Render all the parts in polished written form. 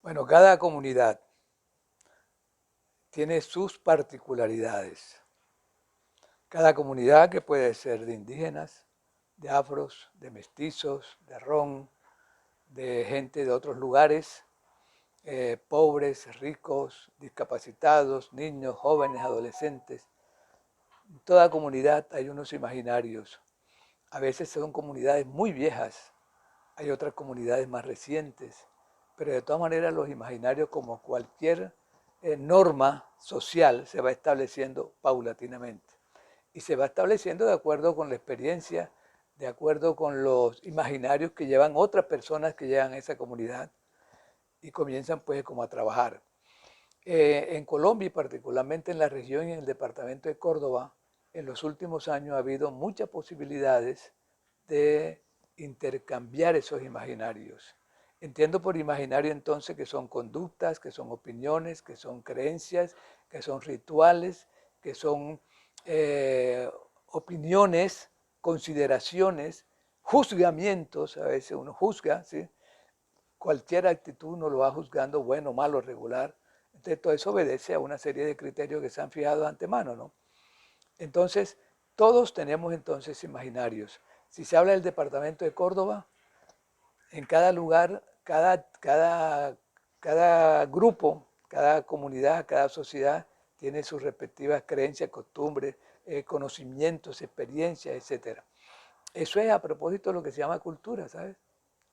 Bueno, cada comunidad tiene sus particularidades. Cada comunidad que puede ser de indígenas, de afros, de mestizos, de ron, de gente de otros lugares, pobres, ricos, discapacitados, niños, jóvenes, adolescentes. En toda comunidad hay unos imaginarios. A veces son comunidades muy viejas, hay otras comunidades más recientes, pero de todas maneras los imaginarios, como cualquier norma social, se va estableciendo paulatinamente y se va estableciendo de acuerdo con la experiencia, de acuerdo con los imaginarios que llevan otras personas que llegan a esa comunidad y comienzan pues como a trabajar. En Colombia y particularmente en la región y en el departamento de Córdoba, en los últimos años ha habido muchas posibilidades de intercambiar esos imaginarios. Entiendo por imaginario entonces que son conductas, que son opiniones, que son creencias, que son rituales, que son eh, opiniones, consideraciones, juzgamientos, a veces uno juzga, ¿sí? Cualquier actitud uno lo va juzgando bueno, malo, regular. Entonces todo eso obedece a una serie de criterios que se han fijado de antemano, ¿no? Entonces, todos tenemos entonces imaginarios. Si se habla del departamento de Córdoba, en cada lugar, cada grupo, cada comunidad, cada sociedad tiene sus respectivas creencias, costumbres, conocimientos, experiencias, etcétera. Eso es a propósito de lo que se llama cultura, ¿sabes?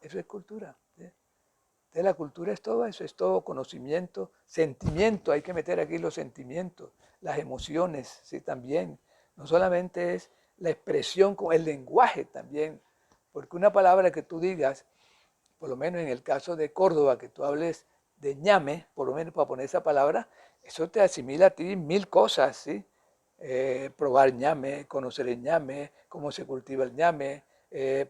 Eso es cultura. ¿Sí? Entonces la cultura es todo eso, es todo conocimiento, sentimiento, hay que meter aquí los sentimientos, las emociones, sí, también. No solamente es la expresión, el lenguaje también, porque una palabra que tú digas, por lo menos en el caso de Córdoba, que tú hables de ñame, por lo menos para poner esa palabra, eso te asimila a ti mil cosas, ¿sí? Probar ñame, conocer el ñame, cómo se cultiva el ñame,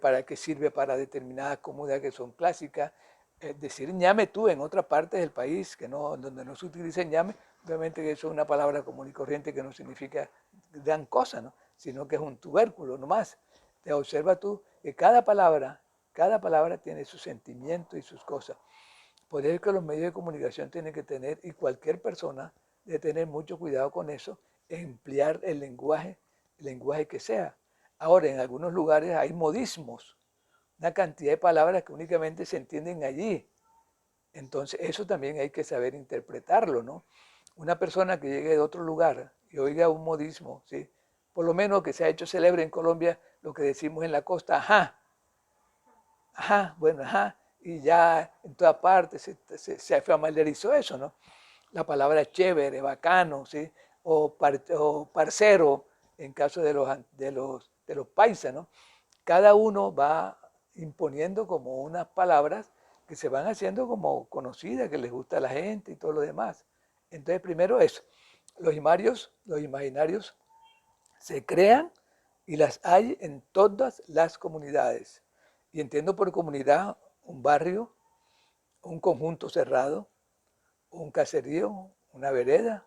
para qué sirve para determinadas comunidades que son clásicas. Decir ñame tú en otras partes del país que no, donde no se utiliza ñame, obviamente que eso es una palabra común y corriente que no significa gran cosa, ¿no? Sino que es un tubérculo nomás. Te observa tú que cada palabra tiene su sentimiento y sus cosas. Por eso es que los medios de comunicación tienen que tener, y cualquier persona debe tener mucho cuidado con eso, emplear el lenguaje que sea. Ahora, en algunos lugares hay modismos, una cantidad de palabras que únicamente se entienden allí. Entonces, eso también hay que saber interpretarlo, ¿no? Una persona que llegue de otro lugar y oiga un modismo, ¿sí? Por lo menos que se ha hecho célebre en Colombia lo que decimos en la costa, ajá, ajá, bueno, ajá, y ya en toda parte se familiarizó eso, ¿no? La palabra chévere, bacano, ¿sí? O parcero, en caso de los paisas, ¿no? Cada uno va imponiendo como unas palabras que se van haciendo como conocidas, que les gusta a la gente y todo lo demás. Entonces, primero eso, los imaginarios se crean y las hay en todas las comunidades. Y entiendo por comunidad un barrio, un conjunto cerrado, un caserío, una vereda,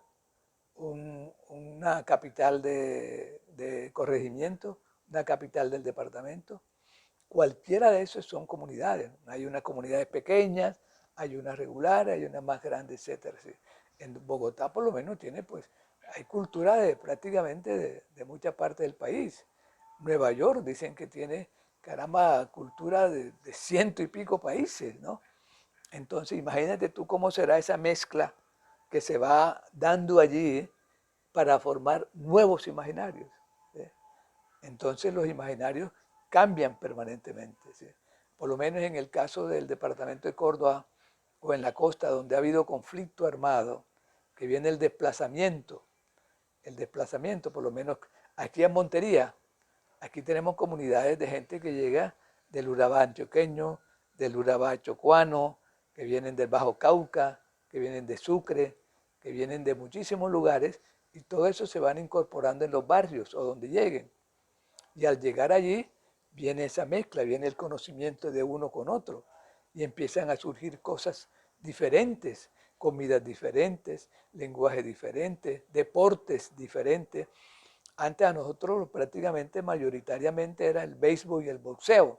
una capital de corregimiento, una capital del departamento. Cualquiera de esos son comunidades. Hay unas comunidades pequeñas, hay unas regulares, hay unas más grandes, etcétera. Sí. En Bogotá por lo menos tiene, pues, hay cultura de prácticamente de mucha parte del país. Nueva York dicen que tiene, caramba, cultura de ciento y pico países, ¿no? Entonces imagínate tú cómo será esa mezcla que se va dando allí para formar nuevos imaginarios. ¿Sí? Entonces los imaginarios cambian permanentemente. ¿Sí? Por lo menos en el caso del departamento de Córdoba o en la costa donde ha habido conflicto armado, que viene el desplazamiento, por lo menos aquí en Montería, aquí tenemos comunidades de gente que llega del Urabá antioqueño, del Urabá chocuano, que vienen del Bajo Cauca, que vienen de Sucre, que vienen de muchísimos lugares, y todo eso se van incorporando en los barrios o donde lleguen. Y al llegar allí viene esa mezcla, viene el conocimiento de uno con otro y empiezan a surgir cosas diferentes, comidas diferentes, lenguaje diferente, deportes diferentes. Antes a nosotros prácticamente mayoritariamente era el béisbol y el boxeo.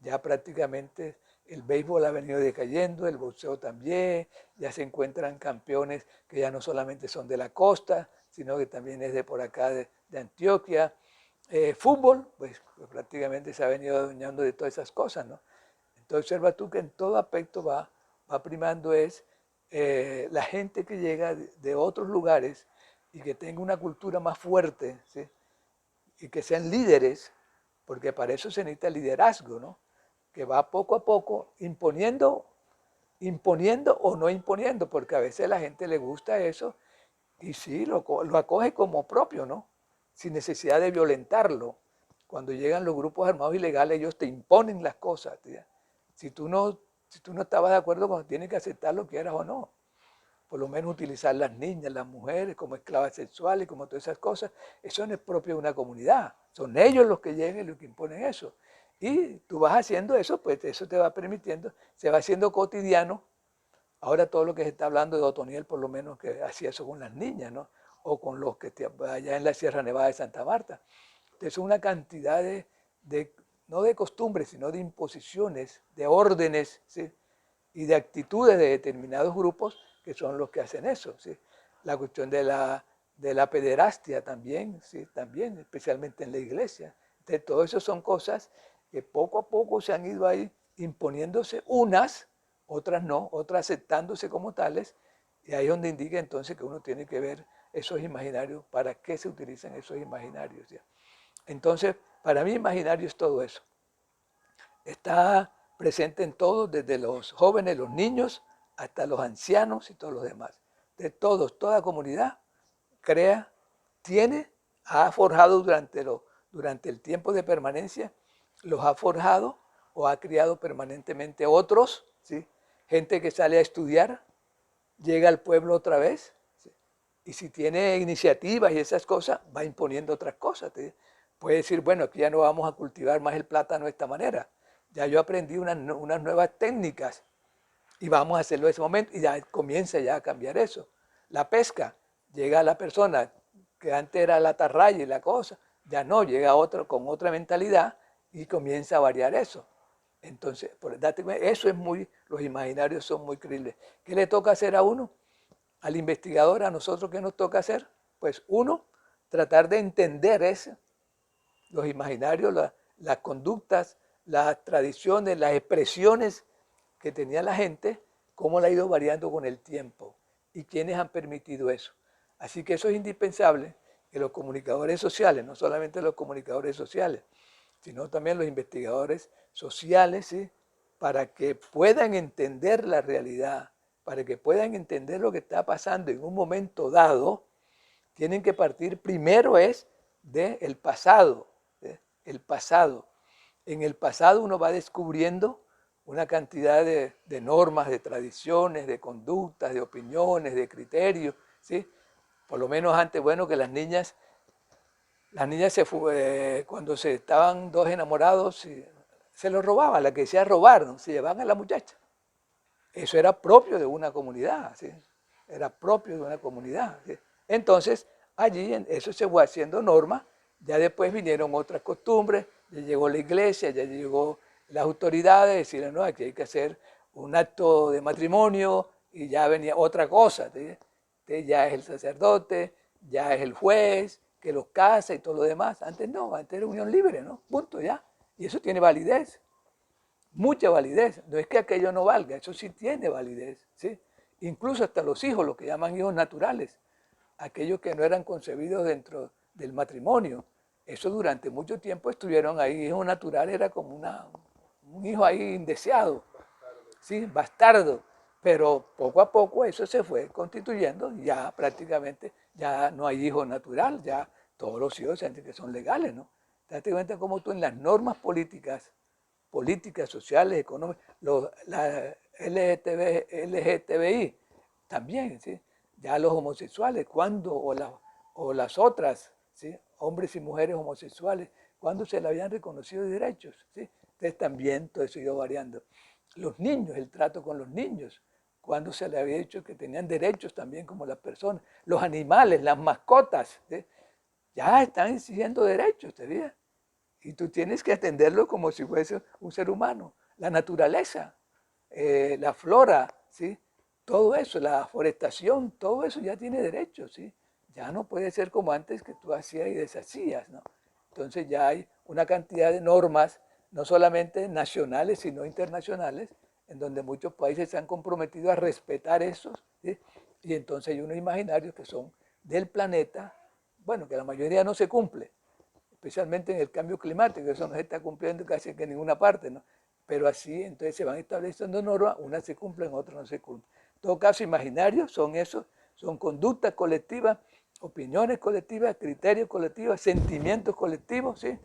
Ya prácticamente el béisbol ha venido decayendo, el boxeo también, ya se encuentran campeones que ya no solamente son de la costa, sino que también es de por acá, de Antioquia. Fútbol, pues prácticamente se ha venido adueñando de todas esas cosas, ¿no? Entonces observa tú que en todo aspecto va primando es la gente que llega de otros lugares y que tenga una cultura más fuerte, ¿sí? Y que sean líderes, porque para eso se necesita liderazgo, ¿no? Que va poco a poco imponiendo o no imponiendo, porque a veces a la gente le gusta eso y sí, lo acoge como propio, ¿no? Sin necesidad de violentarlo. Cuando llegan los grupos armados ilegales, ellos te imponen las cosas, tía. Si tú no, si tú no estabas de acuerdo con tienes que aceptar lo quieras o no. Por lo menos utilizar las niñas, las mujeres como esclavas sexuales, como todas esas cosas, eso no es propio de una comunidad. Son ellos los que llegan y los que imponen eso. Y tú vas haciendo eso, pues eso te va permitiendo, se va haciendo cotidiano. Ahora todo lo que se está hablando de Otoniel, por lo menos que hacía eso con las niñas, ¿no? O con los que allá en la Sierra Nevada de Santa Marta. Entonces una cantidad no de costumbres, sino de imposiciones, de órdenes, ¿sí? Y de actitudes de determinados grupos que son los que hacen eso, ¿sí? La cuestión de la pederastia también, ¿sí? También, especialmente en la iglesia. Entonces, todo eso son cosas que poco a poco se han ido ahí imponiéndose unas, otras no, otras aceptándose como tales, y ahí es donde indica entonces que uno tiene que ver esos imaginarios, para qué se utilizan esos imaginarios, ¿ya? Entonces, para mí imaginario es todo eso. Está presente en todos, desde los jóvenes, los niños, hasta los ancianos y todos los demás. De todos, toda comunidad crea, tiene, ha forjado durante el tiempo de permanencia, los ha forjado o ha criado permanentemente otros, ¿sí? Gente que sale a estudiar, llega al pueblo otra vez, ¿sí? Y si tiene iniciativas y esas cosas, va imponiendo otras cosas. Puede decir, bueno, aquí ya no vamos a cultivar más el plátano de esta manera. Ya yo aprendí unas nuevas técnicas y vamos a hacerlo en ese momento y ya comienza ya a cambiar eso. La pesca, llega la persona que antes era la atarraya y la cosa, ya no, llega otro con otra mentalidad y comienza a variar eso. Entonces, eso es los imaginarios son muy creíbles. ¿Qué le toca hacer a uno? Al investigador, a nosotros, ¿qué nos toca hacer? Pues uno, tratar de entender eso, los imaginarios, las conductas, las tradiciones, las expresiones que tenía la gente, cómo la ha ido variando con el tiempo y quiénes han permitido eso. Así que eso es indispensable que los comunicadores sociales, no solamente los comunicadores sociales, sino también los investigadores sociales, ¿sí? Para que puedan entender la realidad, para que puedan entender lo que está pasando en un momento dado, tienen que partir primero es del pasado, ¿sí? El pasado. En el pasado uno va descubriendo una cantidad de normas, de tradiciones, de conductas, de opiniones, de criterios, ¿sí? Por lo menos antes, bueno, que las niñas cuando se estaban dos enamorados, se lo robaban, la que decía robar, ¿no? Se llevaban a la muchacha. Eso era propio de una comunidad, ¿sí? Era propio de una comunidad, ¿sí? Entonces, allí eso se fue haciendo norma, ya después vinieron otras costumbres, ya llegó la iglesia, ya llegó las autoridades, decían, no, aquí hay que hacer un acto de matrimonio y ya venía otra cosa, ¿sí? Entonces, ya es el sacerdote, ya es el juez, que los casa y todo lo demás. Antes no, antes era unión libre, ¿no? Punto, ya. Y eso tiene validez, mucha validez. No es que aquello no valga, eso sí tiene validez, ¿sí? Incluso hasta los hijos, lo que llaman hijos naturales, aquellos que no eran concebidos dentro del matrimonio, eso durante mucho tiempo estuvieron ahí. Hijo natural era como un hijo ahí indeseado, ¿sí? Bastardo. Pero poco a poco eso se fue constituyendo, ya prácticamente ya no hay hijo natural, ya todos los hijos que son legales, ¿no? Date cuenta cómo tú en las normas políticas, sociales, económicas, la LGTBI también, ¿sí? Ya los homosexuales, ¿cuándo? O las otras, ¿sí? Hombres y mujeres homosexuales, ¿cuándo se le habían reconocido derechos? ¿Sí? Entonces también todo eso ha ido variando. Los niños, el trato con los niños, cuando se le había dicho que tenían derechos también como las personas. Los animales, las mascotas, ¿sí? Ya están exigiendo derechos, ¿te fijas? Y tú tienes que atenderlo como si fuese un ser humano. La naturaleza, la flora, ¿sí? Todo eso, la forestación, todo eso ya tiene derechos, ¿sí? Ya no puede ser como antes que tú hacías y deshacías, ¿no? Entonces ya hay una cantidad de normas, no solamente nacionales, sino internacionales, en donde muchos países se han comprometido a respetar eso, ¿sí? Y entonces hay unos imaginarios que son del planeta, bueno, que la mayoría no se cumple, especialmente en el cambio climático, eso no se está cumpliendo casi que en ninguna parte, ¿no? Pero así entonces se van estableciendo normas, unas se cumplen, otras no se cumplen. En todo caso, imaginarios son esos, son conductas colectivas, opiniones colectivas, criterios colectivos, sentimientos colectivos, ¿sí?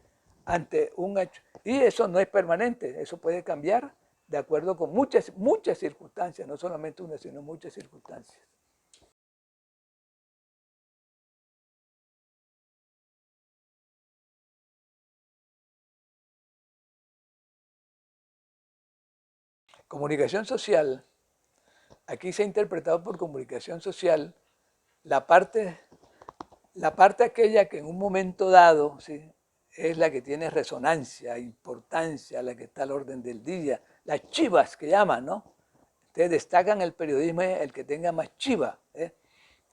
Ante un hecho. Y eso no es permanente, eso puede cambiar de acuerdo con muchas circunstancias, no solamente una, sino muchas circunstancias. Comunicación social, aquí se ha interpretado por comunicación social la parte, la parte aquella que en un momento dado, ¿sí? Es la que tiene resonancia, importancia, la que está al orden del día, las chivas que llaman, ¿no? Ustedes destacan el periodismo el que tenga más chiva, ¿eh?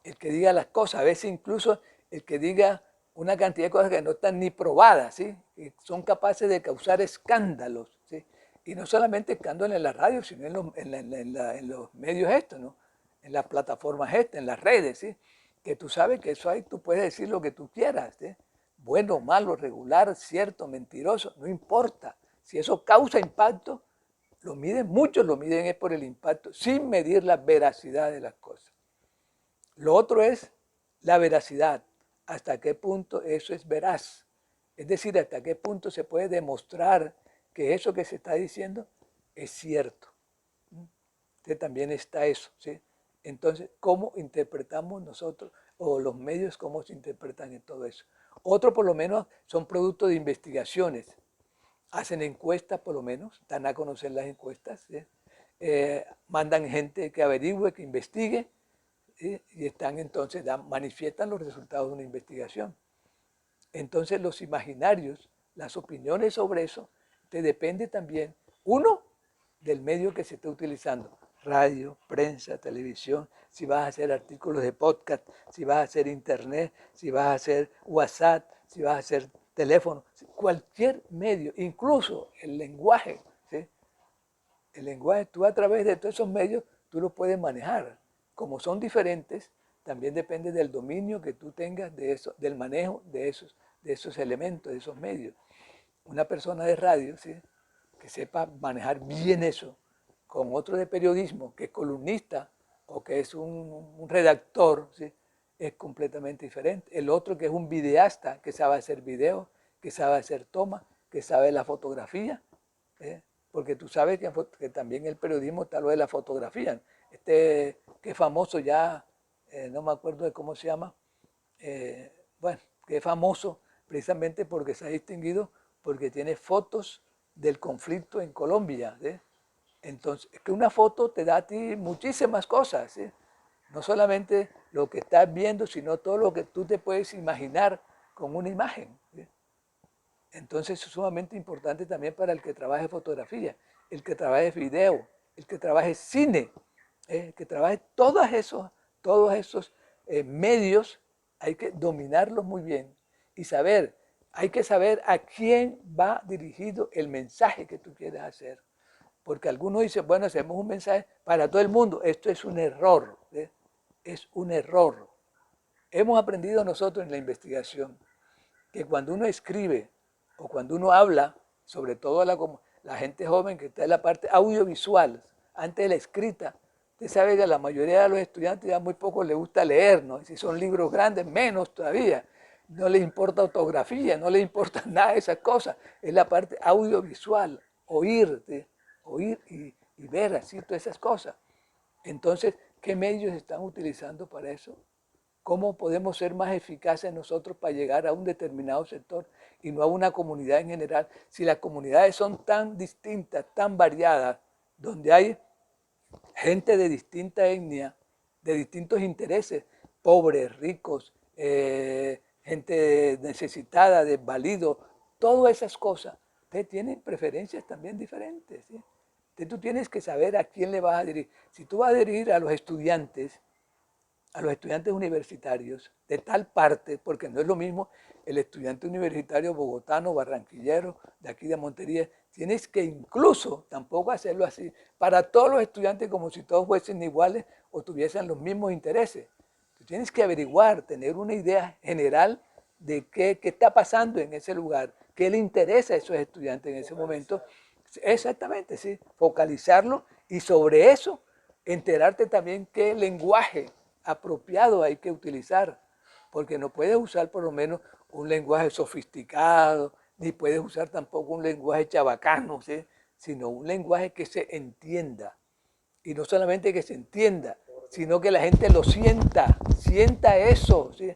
El que diga las cosas, a veces incluso el que diga una cantidad de cosas que no están ni probadas, ¿sí? Y son capaces de causar escándalos, ¿sí? Y no solamente escándalos en la radio, sino en los medios estos, ¿no? En las plataformas estas, en las redes, ¿sí? Que tú sabes que eso ahí tú puedes decir lo que tú quieras, ¿sí? Bueno, malo, regular, cierto, mentiroso, no importa. Si eso causa impacto, lo miden, muchos lo miden es por el impacto, sin medir la veracidad de las cosas. Lo otro es la veracidad, hasta qué punto eso es veraz. Es decir, hasta qué punto se puede demostrar que eso que se está diciendo es cierto. Entonces también está eso, ¿sí? Entonces, ¿cómo interpretamos nosotros o los medios, cómo se interpretan en todo eso? Otro, por lo menos, son productos de investigaciones. Hacen encuestas, por lo menos, dan a conocer las encuestas, ¿sí? Mandan gente que averigüe, que investigue, ¿sí? Y están entonces, manifiestan los resultados de una investigación. Entonces los imaginarios, las opiniones sobre eso, te depende también, uno, del medio que se está utilizando, radio, prensa, televisión, si vas a hacer artículos de podcast, si vas a hacer internet, si vas a hacer WhatsApp, si vas a hacer teléfono, cualquier medio, incluso el lenguaje, ¿sí? El lenguaje, tú a través de todos esos medios, tú lo puedes manejar. Como son diferentes, también depende del dominio que tú tengas de eso, del manejo de esos elementos, de esos medios. Una persona de radio, ¿sí? Que sepa manejar bien eso, con otro de periodismo, que es columnista o que es un redactor, ¿sí? Es completamente diferente. El otro que es un videasta, que sabe hacer video, que sabe hacer toma, que sabe la fotografía, ¿eh? Porque tú sabes que también el periodismo está lo de la fotografía. Este que es famoso ya, no me acuerdo de cómo se llama, bueno, que es famoso precisamente porque se ha distinguido porque tiene fotos del conflicto en Colombia, ¿sí? Entonces, es que una foto te da a ti muchísimas cosas, ¿sí? No solamente lo que estás viendo, sino todo lo que tú te puedes imaginar con una imagen, ¿sí? Entonces es sumamente importante también para el que trabaje fotografía, el que trabaje video, el que trabaje cine, el que trabaje todos esos medios, hay que dominarlos muy bien y saber, hay que saber a quién va dirigido el mensaje que tú quieres hacer. Porque algunos dicen, bueno, hacemos un mensaje para todo el mundo. Esto es un error, ¿eh? Es un error. Hemos aprendido nosotros en la investigación que cuando uno escribe o cuando uno habla, sobre todo la gente joven que está en la parte audiovisual, antes de la escrita, usted sabe que a la mayoría de los estudiantes ya muy poco les gusta leer, ¿no? Si son libros grandes, menos todavía. No les importa ortografía, no les importa nada de esas cosas. Es la parte audiovisual, oír, oír y ver así todas esas cosas. Entonces, ¿qué medios están utilizando para eso? ¿Cómo podemos ser más eficaces nosotros para llegar a un determinado sector y no a una comunidad en general? Si las comunidades son tan distintas, tan variadas, donde hay gente de distinta etnia, de distintos intereses, pobres, ricos, gente necesitada, desvalidos, todas esas cosas, ustedes tienen preferencias también diferentes, ¿sí? Entonces tú tienes que saber a quién le vas a dirigir. Si tú vas a dirigir a los estudiantes universitarios de tal parte, porque no es lo mismo el estudiante universitario bogotano, barranquillero, de aquí de Montería, tienes que incluso tampoco hacerlo así para todos los estudiantes como si todos fuesen iguales o tuviesen los mismos intereses. Tú tienes que averiguar, tener una idea general de qué está pasando en ese lugar, qué le interesa a esos estudiantes en ese momento. Exactamente, sí, focalizarlo y sobre eso enterarte también qué lenguaje apropiado hay que utilizar, porque no puedes usar por lo menos un lenguaje sofisticado, ni puedes usar tampoco un lenguaje chabacano, ¿sí? Sino un lenguaje que se entienda. Y no solamente que se entienda, sino que la gente lo sienta eso. ¿Sí?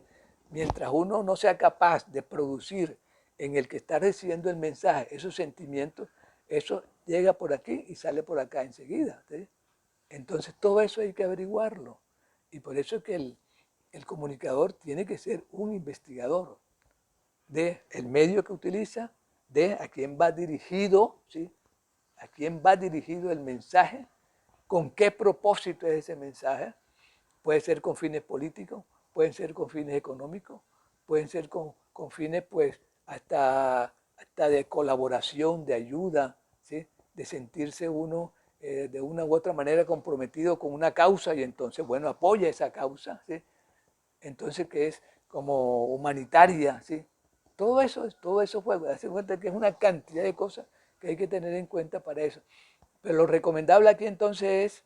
Mientras uno no sea capaz de producir en el que está recibiendo el mensaje esos sentimientos, eso llega por aquí y sale por acá enseguida. ¿Sí? Entonces todo eso hay que averiguarlo. Y por eso es que el comunicador tiene que ser un investigador de el medio que utiliza, de a quién va dirigido, ¿sí? A quién va dirigido el mensaje, con qué propósito es ese mensaje. Puede ser con fines políticos, pueden ser con fines económicos, pueden ser con fines pues hasta de colaboración, de ayuda, ¿sí? De sentirse uno de una u otra manera comprometido con una causa y entonces, bueno, apoya esa causa, ¿sí? Entonces que es como humanitaria, ¿sí? Todo eso fue, hace cuenta que es una cantidad de cosas que hay que tener en cuenta para eso. Pero lo recomendable aquí entonces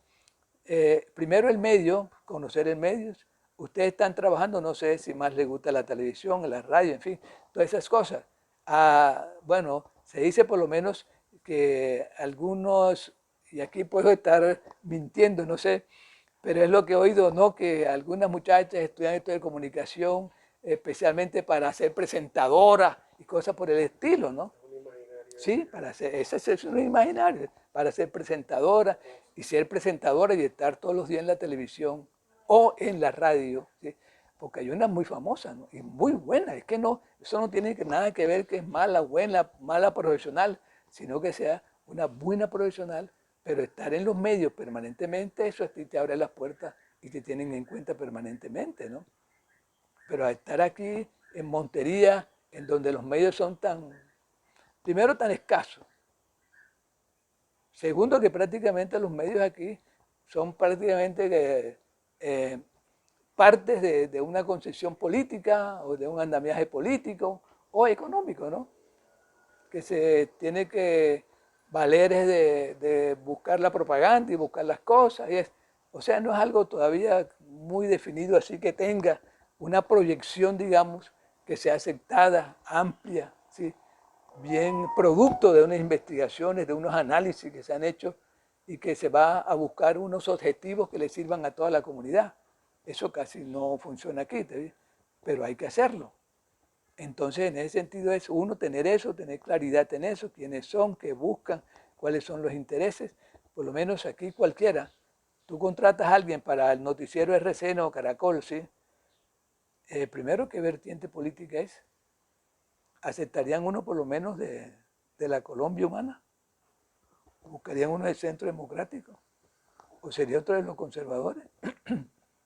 es, primero el medio, conocer el medio. Ustedes están trabajando, no sé si más les gusta la televisión, la radio, en fin, todas esas cosas. Bueno, se dice por lo menos que algunos, y aquí puedo estar mintiendo, no sé, pero es lo que he oído, ¿no? Que algunas muchachas estudian esto de comunicación, especialmente para ser presentadoras y cosas por el estilo, ¿no? Sí, para ser, ese es un imaginario, para ser presentadora y ser presentadora y estar todos los días en la televisión o en la radio, ¿sí? Porque hay una muy famosa, ¿no? Y muy buena, es que no, eso no tiene nada que ver que es mala, buena, mala profesional, sino que sea una buena profesional, pero estar en los medios permanentemente, eso a ti te abre las puertas y te tienen en cuenta permanentemente, ¿no? Pero a estar aquí en Montería, en donde los medios son primero tan escasos, segundo que prácticamente los medios aquí son prácticamente eh, partes de una concepción política o de un andamiaje político o económico, ¿no? Que se tiene que valer es de buscar la propaganda y buscar las cosas. O sea, no es algo todavía muy definido así que tenga una proyección, digamos, que sea aceptada, amplia, ¿sí? Bien producto de unas investigaciones, de unos análisis que se han hecho y que se va a buscar unos objetivos que le sirvan a toda la comunidad. Eso casi no funciona aquí, pero hay que hacerlo. Entonces, en ese sentido es uno tener eso, tener claridad en eso, quiénes son, qué buscan, cuáles son los intereses. Por lo menos aquí cualquiera. Tú contratas a alguien para el noticiero RCN o Caracol, ¿sí? Primero, ¿qué vertiente política es? ¿Aceptarían uno por lo menos de la Colombia humana? ¿Buscarían uno del centro democrático? ¿O sería otro de los conservadores?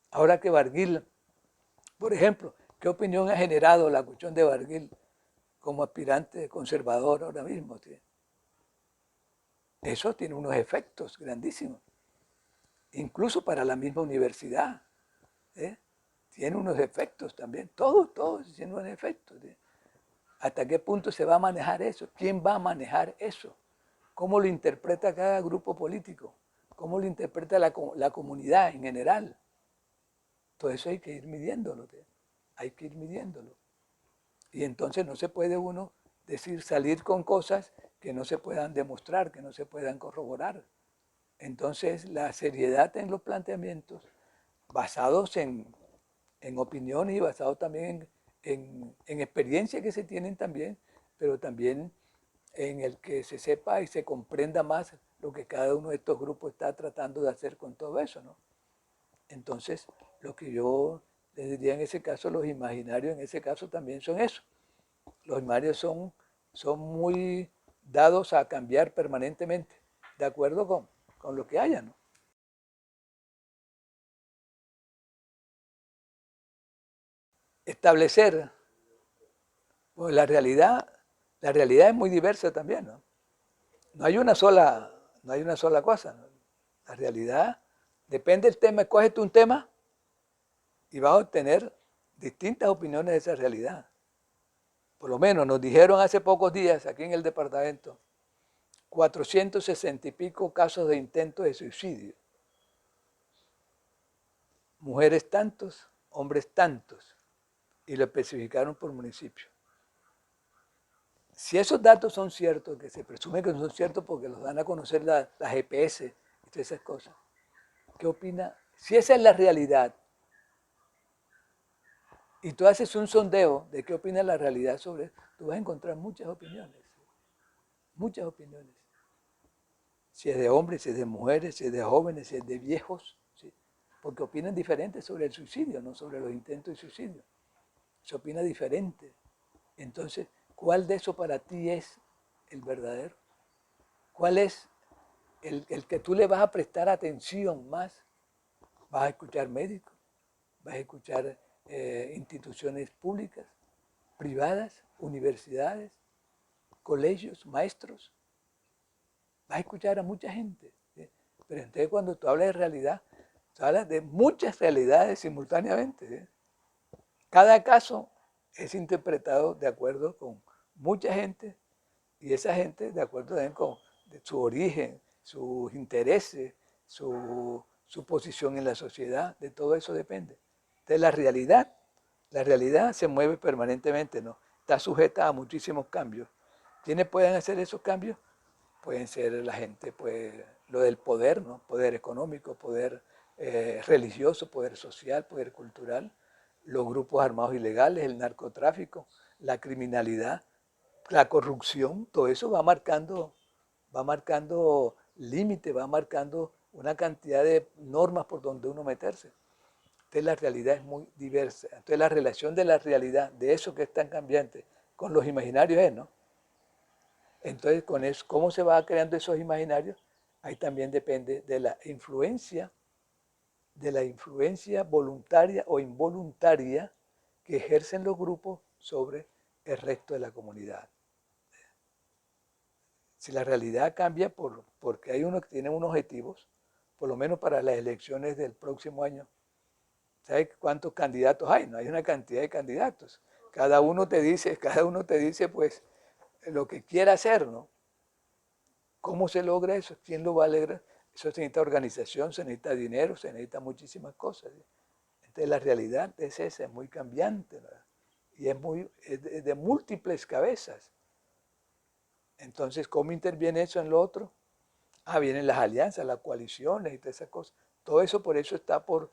Ahora que Barguil, por ejemplo, ¿qué opinión ha generado la cuestión de Barguil como aspirante conservador ahora mismo? ¿Sí? Eso tiene unos efectos grandísimos, incluso para la misma universidad. ¿Eh? Tiene unos efectos también, todo tiene unos efectos. ¿Sí? ¿Hasta qué punto se va a manejar eso? ¿Quién va a manejar eso? ¿Cómo lo interpreta cada grupo político? ¿Cómo lo interpreta la comunidad en general? Todo eso hay que ir midiéndolo, ¿sí? Hay que ir midiéndolo. Y entonces no se puede uno decir salir con cosas que no se puedan demostrar, que no se puedan corroborar. Entonces la seriedad en los planteamientos basados en opiniones y basados también en experiencias que se tienen también, pero también en el que se sepa y se comprenda más lo que cada uno de estos grupos está tratando de hacer con todo eso, ¿no? Entonces, lo que yo les diría en ese caso, los imaginarios en ese caso también son eso. Los imaginarios son muy dados a cambiar permanentemente. de acuerdo con lo que haya, ¿no? Establecer, pues la realidad es muy diversa también, ¿no? No hay una sola, no hay una sola cosa, ¿no? La realidad depende del tema, escógete un tema y vas a obtener distintas opiniones de esa realidad. Por lo menos nos dijeron hace pocos días aquí en el departamento 460 y pico casos de intentos de suicidio. Mujeres tantos, hombres tantos, y lo especificaron por municipio. Si esos datos son ciertos, que se presume que son ciertos porque los dan a conocer la GPS y todas esas cosas, ¿qué opina? Si esa es la realidad, y tú haces un sondeo de qué opina la realidad sobre eso, tú vas a encontrar muchas opiniones, muchas opiniones. Si es de hombres, si es de mujeres, si es de jóvenes, si es de viejos, ¿sí? Porque opinan diferente sobre el suicidio, no sobre los intentos de suicidio. Se opina diferente. Entonces, ¿cuál de eso para ti es el verdadero? ¿Cuál es el que tú le vas a prestar atención más? ¿Vas a escuchar médicos? ¿Vas a escuchar instituciones públicas, privadas, universidades, colegios, maestros? Vas a escuchar a mucha gente, ¿sí? Pero entonces cuando tú hablas de realidad, tú hablas de muchas realidades simultáneamente, ¿sí? Cada caso es interpretado de acuerdo con mucha gente y esa gente de acuerdo también con su origen, sus intereses, su posición en la sociedad, de todo eso depende. De la realidad se mueve permanentemente, ¿no? Está sujeta a muchísimos cambios. ¿Quiénes pueden hacer esos cambios? Pueden ser la gente, pues lo del poder, ¿no? Poder económico, poder religioso, poder social, poder cultural, los grupos armados ilegales, el narcotráfico, la criminalidad, la corrupción, todo eso va marcando límites, va marcando una cantidad de normas por donde uno meterse. Entonces la realidad es muy diversa. Entonces la relación de la realidad, de eso que es tan cambiante, con los imaginarios es, ¿no? Entonces, con eso, ¿cómo se va creando esos imaginarios? Ahí también depende de la influencia voluntaria o involuntaria que ejercen los grupos sobre el resto de la comunidad. Si la realidad cambia porque hay unos que tienen unos objetivos, por lo menos para las elecciones del próximo año, ¿sabes cuántos candidatos hay? No hay una cantidad de candidatos. Cada uno te dice pues lo que quiera hacer, ¿no? ¿Cómo se logra eso? ¿Quién lo va a lograr? Eso se necesita organización, se necesita dinero, se necesita muchísimas cosas. Entonces la realidad es esa, es muy cambiante, ¿verdad? Y es de múltiples cabezas. Entonces, ¿cómo interviene eso en lo otro? Ah, vienen las alianzas, las coaliciones y todas esas cosas. Todo eso por eso está por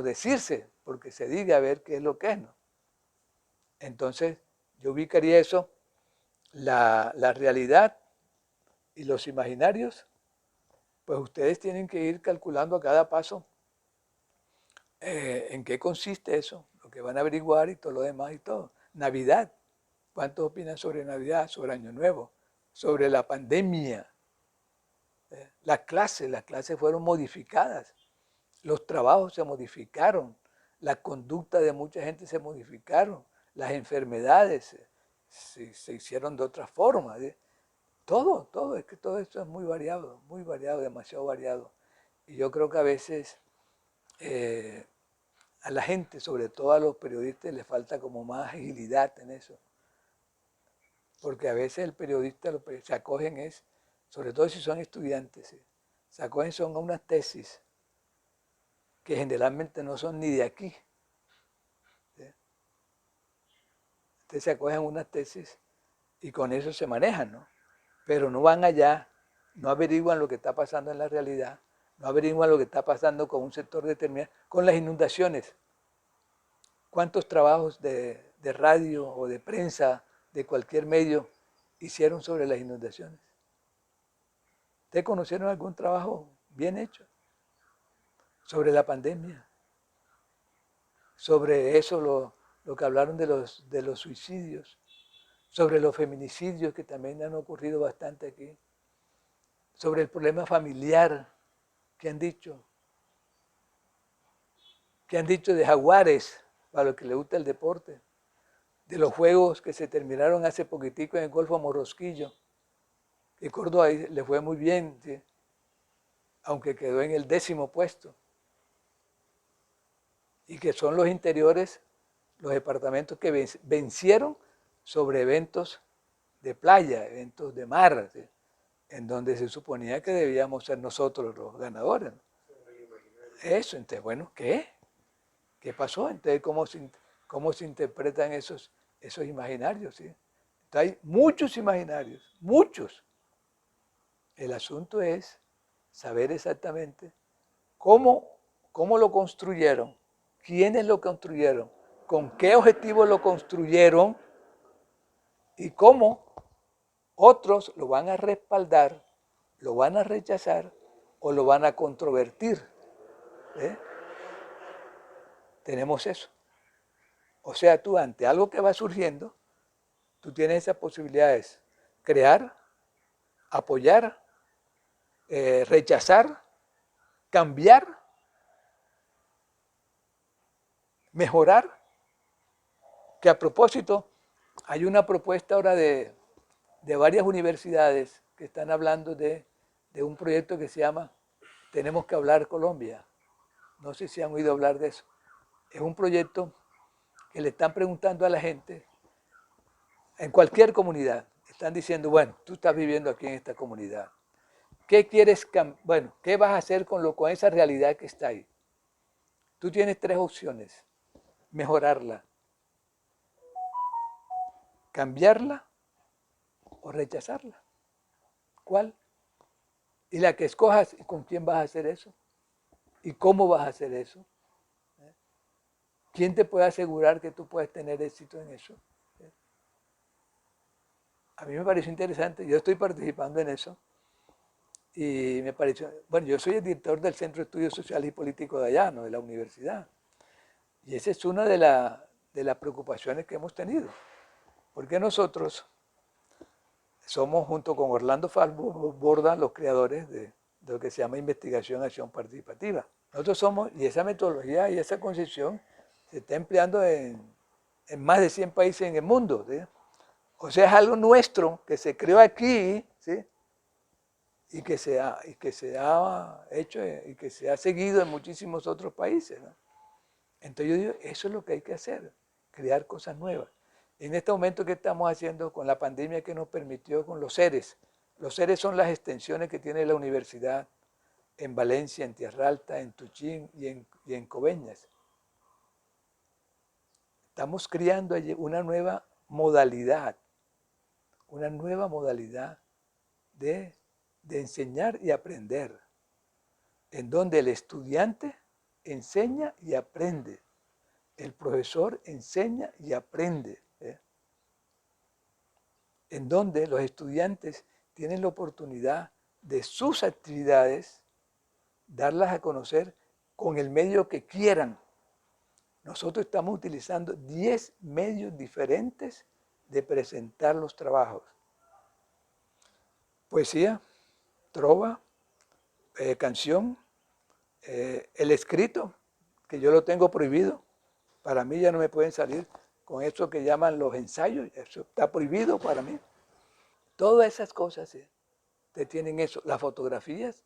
decirse, porque se diga a ver qué es lo que es, ¿no? Entonces, yo ubicaría eso, la realidad y los imaginarios, pues ustedes tienen que ir calculando a cada paso en qué consiste eso, lo que van a averiguar y todo lo demás y todo. Navidad, ¿cuántos opinan sobre Navidad, sobre Año Nuevo, sobre la pandemia? Las clases fueron modificadas, los trabajos se modificaron, la conducta de mucha gente se modificaron, las enfermedades se hicieron de otra forma. Todo, es que todo esto es muy variado, demasiado variado. Y yo creo que a veces eh, a la gente, sobre todo a los periodistas, les falta como más agilidad en eso. Porque a veces el periodista lo que se acogen es, sobre todo si son estudiantes, ¿sí? Se acogen son a unas tesis que generalmente no son ni de aquí. ¿Sí? Entonces se acogen unas tesis y con eso se manejan, ¿no? Pero no van allá, no averiguan lo que está pasando en la realidad, no averiguan lo que está pasando con un sector determinado, con las inundaciones. ¿Cuántos trabajos de radio o de prensa, de cualquier medio, hicieron sobre las inundaciones? ¿Ustedes conocieron algún trabajo bien hecho? Sobre la pandemia, sobre eso, lo que hablaron de los suicidios, sobre los feminicidios que también han ocurrido bastante aquí. sobre el problema familiar. ¿Qué han dicho? ¿Qué han dicho de Jaguares, para los que les gusta el deporte? De los juegos que se terminaron hace poquitico en el Golfo Morrosquillo, que Córdoba le fue muy bien, ¿sí? Aunque quedó en el 10º puesto, y que son los interiores, los departamentos que vencieron sobre eventos de playa, eventos de mar, ¿sí? En donde se suponía que debíamos ser nosotros los ganadores, ¿no? Eso, entonces, bueno, ¿qué? ¿Qué pasó? Entonces, cómo se interpretan esos imaginarios? ¿Sí? Entonces, hay muchos imaginarios, muchos. El asunto es saber exactamente cómo, cómo lo construyeron, quiénes lo construyeron, con qué objetivo lo construyeron y cómo otros lo van a respaldar, lo van a rechazar o lo van a controvertir. ¿Eh? Tenemos eso. O sea, tú ante algo que va surgiendo, tú tienes esas posibilidades: crear, apoyar, rechazar, cambiar, mejorar. Que a propósito, hay una propuesta ahora de varias universidades que están hablando de un proyecto que se llama Tenemos que hablar Colombia. No sé si han oído hablar de eso. Es un proyecto que le están preguntando a la gente en cualquier comunidad. Están diciendo, bueno, tú estás viviendo aquí en esta comunidad. ¿Qué quieres bueno, qué vas a hacer con esa realidad que está ahí? Tú tienes 3 opciones: mejorarla, cambiarla o rechazarla. ¿Cuál? Y la que escojas, ¿con quién vas a hacer eso? ¿Y cómo vas a hacer eso? ¿Quién te puede asegurar que tú puedes tener éxito en eso? A mí me pareció interesante, yo estoy participando en eso y me pareció, bueno, yo soy el director del Centro de Estudios Sociales y Políticos de allá, ¿no? De la universidad. Y esa es una de las preocupaciones que hemos tenido, porque nosotros somos, junto con Orlando Falvo Borda, los creadores de lo que se llama Investigación Acción Participativa. Nosotros somos, y esa metodología y esa concepción se está empleando en más de 100 países en el mundo, ¿sí? O sea, es algo nuestro que se creó aquí, ¿sí? Y que se ha hecho y que se ha seguido en muchísimos otros países, ¿no? Entonces yo digo, eso es lo que hay que hacer, crear cosas nuevas. En este momento que estamos haciendo con la pandemia que nos permitió con los seres. Los seres son las extensiones que tiene la universidad en Valencia, en Tierra Alta, en Tuchín y en Coveñas. Estamos creando allí una nueva modalidad de enseñar y aprender, en donde el estudiante enseña y aprende, el profesor enseña y aprende, ¿eh? En donde los estudiantes tienen la oportunidad de sus actividades, darlas a conocer con el medio que quieran. Nosotros estamos utilizando 10 medios diferentes de presentar los trabajos: poesía, trova, canción, el escrito, que yo lo tengo prohibido. Para mí ya no me pueden salir con eso que llaman los ensayos, eso está prohibido para mí. Todas esas cosas, ¿sí? Te tienen eso, las fotografías,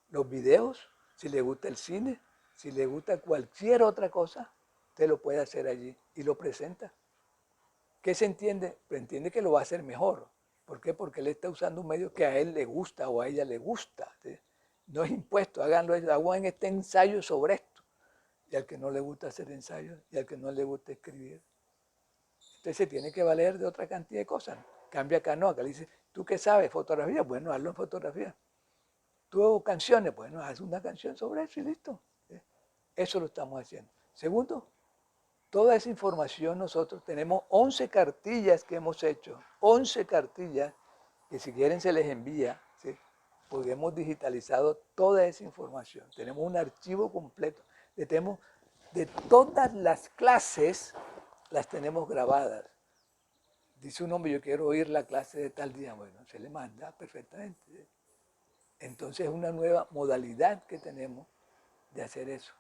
los videos, si le gusta el cine, si le gusta cualquier otra cosa, te lo puede hacer allí y lo presenta. ¿Qué se entiende? Pues entiende que lo va a hacer mejor. ¿Por qué? Porque él está usando un medio que a él le gusta o a ella le gusta, ¿sí? No es impuesto, háganlo, hagan este ensayo sobre esto. Y al que no le gusta hacer ensayos y al que no le gusta escribir, entonces se tiene que valer de otra cantidad de cosas. Cambia acá, no, acá le dice, ¿tú qué sabes? ¿Fotografía? Bueno, hazlo en fotografía. ¿Tú canciones? Bueno, haz una canción sobre eso y listo. ¿Sí? Eso lo estamos haciendo. Segundo, toda esa información nosotros tenemos 11 cartillas que hemos hecho, 11 cartillas que si quieren se les envía, ¿sí? Porque hemos digitalizado toda esa información. Tenemos un archivo completo. Tenemos de todas las clases, las tenemos grabadas. Dice un hombre, yo quiero oír la clase de tal día. Bueno, se le manda perfectamente. Entonces es una nueva modalidad que tenemos de hacer eso.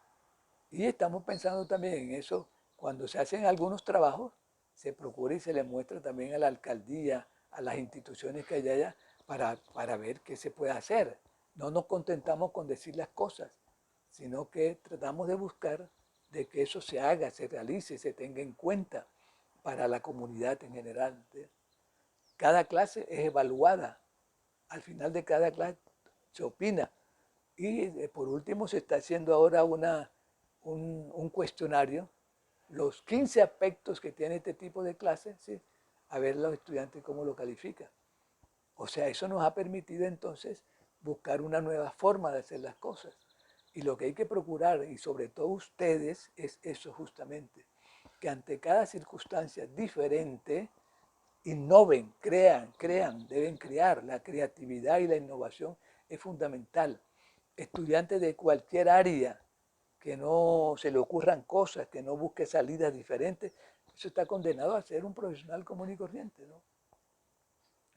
Y estamos pensando también en eso, cuando se hacen algunos trabajos, se procura y se le muestra también a la alcaldía, a las instituciones que hay allá, para ver qué se puede hacer. No nos contentamos con decir las cosas, sino que tratamos de buscar de que eso se haga, se realice, se tenga en cuenta para la comunidad en general. Cada clase es evaluada. Al final de cada clase se opina. Y por último se está haciendo ahora un cuestionario, los 15 aspectos que tiene este tipo de clases, ¿sí? A ver los estudiantes cómo lo califican. O sea, eso nos ha permitido entonces buscar una nueva forma de hacer las cosas. Y lo que hay que procurar, y sobre todo ustedes, es eso justamente, que ante cada circunstancia diferente, innoven, crean, deben crear. La creatividad y la innovación es fundamental. Estudiantes de cualquier área, que no se le ocurran cosas, que no busque salidas diferentes, eso está condenado a ser un profesional común y corriente, ¿no?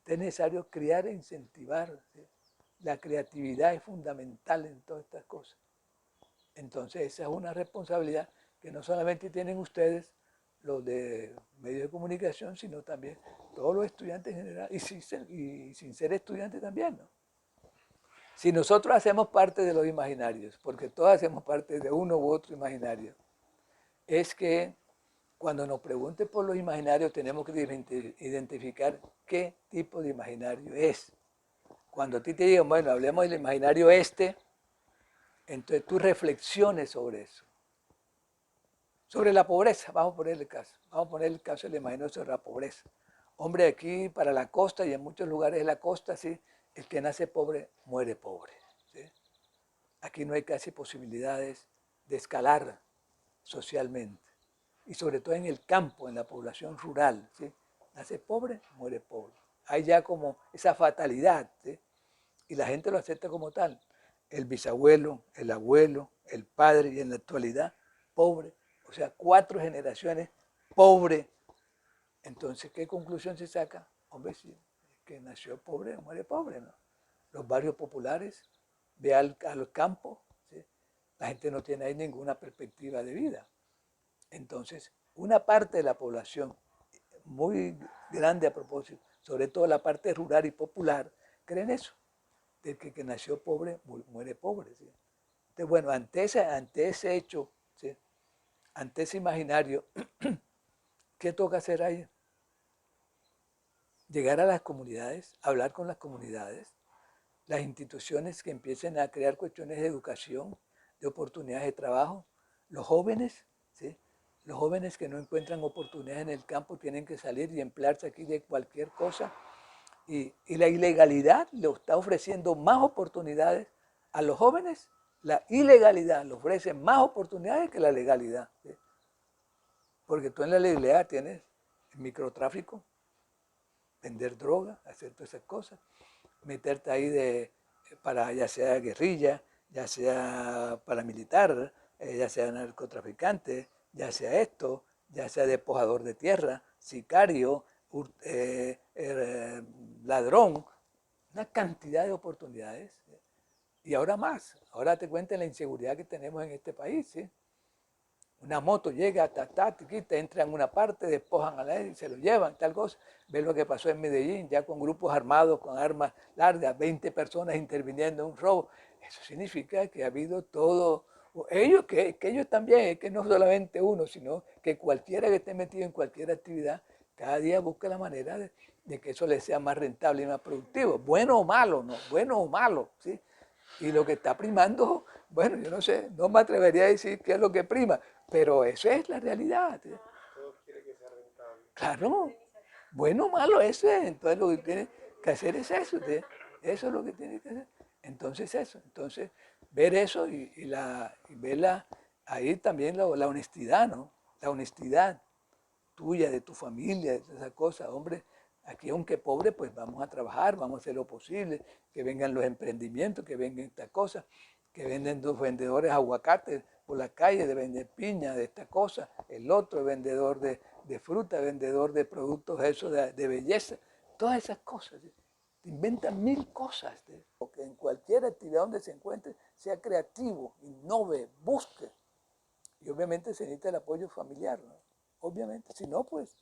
Es necesario crear e incentivar, ¿sí? La creatividad es fundamental en todas estas cosas. Entonces esa es una responsabilidad que no solamente tienen ustedes, los de medios de comunicación, sino también todos los estudiantes en general, y sin ser estudiantes también, ¿no? Si nosotros hacemos parte de los imaginarios, porque todos hacemos parte de uno u otro imaginario, es que cuando nos pregunten por los imaginarios tenemos que identificar qué tipo de imaginario es. Cuando a ti te digan, bueno, hablemos del imaginario este, entonces tú reflexiones sobre eso. Sobre la pobreza, vamos a poner el caso. Vamos a poner el caso del imaginario sobre la pobreza. Hombre, aquí para la costa y en muchos lugares de la costa, sí, el que nace pobre muere pobre. ¿Sí? Aquí no hay casi posibilidades de escalar socialmente. Y sobre todo en el campo, en la población rural. ¿Sí? Nace pobre, muere pobre. Hay ya como esa fatalidad, ¿sí? Y la gente lo acepta como tal. El bisabuelo, el abuelo, el padre y en la actualidad, pobre. O sea, 4 generaciones pobre. Entonces, ¿qué conclusión se saca? Hombre, sí, que nació pobre, muere pobre, ¿no? Los barrios populares, ve al campo, ¿sí? La gente no tiene ahí ninguna perspectiva de vida. Entonces, una parte de la población, muy grande a propósito, sobre todo la parte rural y popular, creen eso, de que nació pobre, muere pobre. ¿Sí? Entonces, bueno, ante ese hecho, ¿sí? Ante ese imaginario, ¿qué toca hacer ahí? Llegar a las comunidades, hablar con las comunidades, las instituciones que empiecen a crear cuestiones de educación, de oportunidades de trabajo, los jóvenes, ¿sí? Los jóvenes que no encuentran oportunidades en el campo tienen que salir y emplearse aquí de cualquier cosa. Y la ilegalidad le está ofreciendo más oportunidades a los jóvenes. La ilegalidad le ofrece más oportunidades que la legalidad. ¿Sí? Porque tú en la legalidad tienes el microtráfico, vender droga, hacer todas esas cosas, meterte ahí para ya sea guerrilla, ya sea paramilitar, ya sea narcotraficante, ya sea esto, ya sea despojador de tierra, sicario, ladrón, una cantidad de oportunidades. Y ahora más, ahora te cuenten la inseguridad que tenemos en este país. ¿Sí? Una moto llega, te entra en una parte, despojan a la gente y se lo llevan, tal cosa. Ves lo que pasó en Medellín, ya con grupos armados, con armas largas, 20 personas interviniendo en un robo. Eso significa que ha habido todo. Ellos, que ellos también, que no solamente uno, sino que cualquiera que esté metido en cualquier actividad, cada día busca la manera de que eso le sea más rentable y más productivo. Bueno o malo, ¿no? Bueno o malo, ¿sí? Y lo que está primando, bueno, yo no sé, no me atrevería a decir qué es lo que prima, pero eso es la realidad. Todos quieren que sea rentable. Claro, bueno o malo, eso es. Entonces lo que tiene que hacer es eso. Eso es lo que tiene que hacer. Entonces eso. Entonces ver eso y verla ahí también la honestidad, ¿no? La honestidad tuya, de tu familia, de todas esas cosas. Hombre, aquí aunque pobre, pues vamos a trabajar, vamos a hacer lo posible, que vengan los emprendimientos, que vengan estas cosas, que venden los vendedores aguacates por la calle, de vender piña, de esta cosa, el otro vendedor de fruta, vendedor de productos eso de belleza, todas esas cosas. ¿Sí? te inventan mil cosas, porque en cualquier actividad donde se encuentre, sea creativo, innove, busque. Y obviamente se necesita el apoyo familiar, ¿no? Obviamente, si no, pues,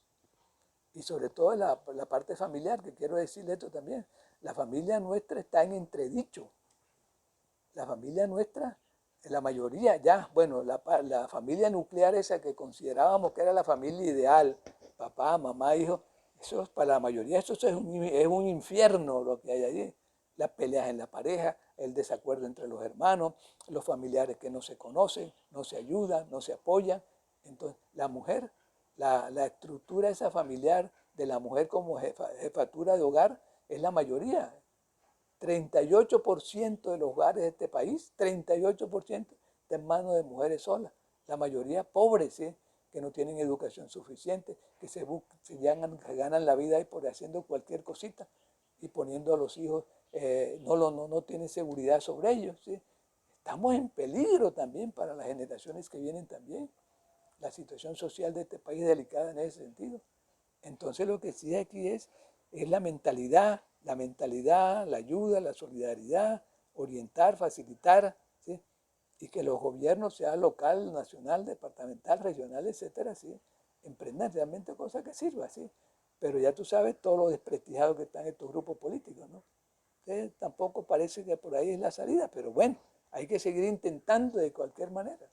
y sobre todo la parte familiar, que quiero decirle esto también, la familia nuestra está en entredicho. La familia nuestra, la mayoría ya, bueno, la familia nuclear esa que considerábamos que era la familia ideal, papá, mamá, hijo, eso para la mayoría eso es un infierno lo que hay allí. Las peleas en la pareja, el desacuerdo entre los hermanos, los familiares que no se conocen, no se ayudan, no se apoyan. Entonces, la mujer, la estructura esa familiar de la mujer como jefatura de hogar es la mayoría. 38% de los hogares de este país, 38% está en manos de mujeres solas, la mayoría pobres, ¿sí? Que no tienen educación suficiente, que se ganan la vida por haciendo cualquier cosita y poniendo a los hijos, no tienen seguridad sobre ellos. ¿Sí? Estamos en peligro también para las generaciones que vienen también. La situación social de este país es delicada en ese sentido. Entonces lo que sí aquí es la mentalidad, la ayuda, la solidaridad, orientar, facilitar, ¿sí? Y que los gobiernos, sea local, nacional, departamental, regional, etcétera, ¿sí? Emprendan realmente cosas que sirvan, ¿sí? Pero ya tú sabes todo lo desprestigiado que están estos grupos políticos, ¿no? Entonces, tampoco parece que por ahí es la salida, pero bueno, hay que seguir intentando de cualquier manera.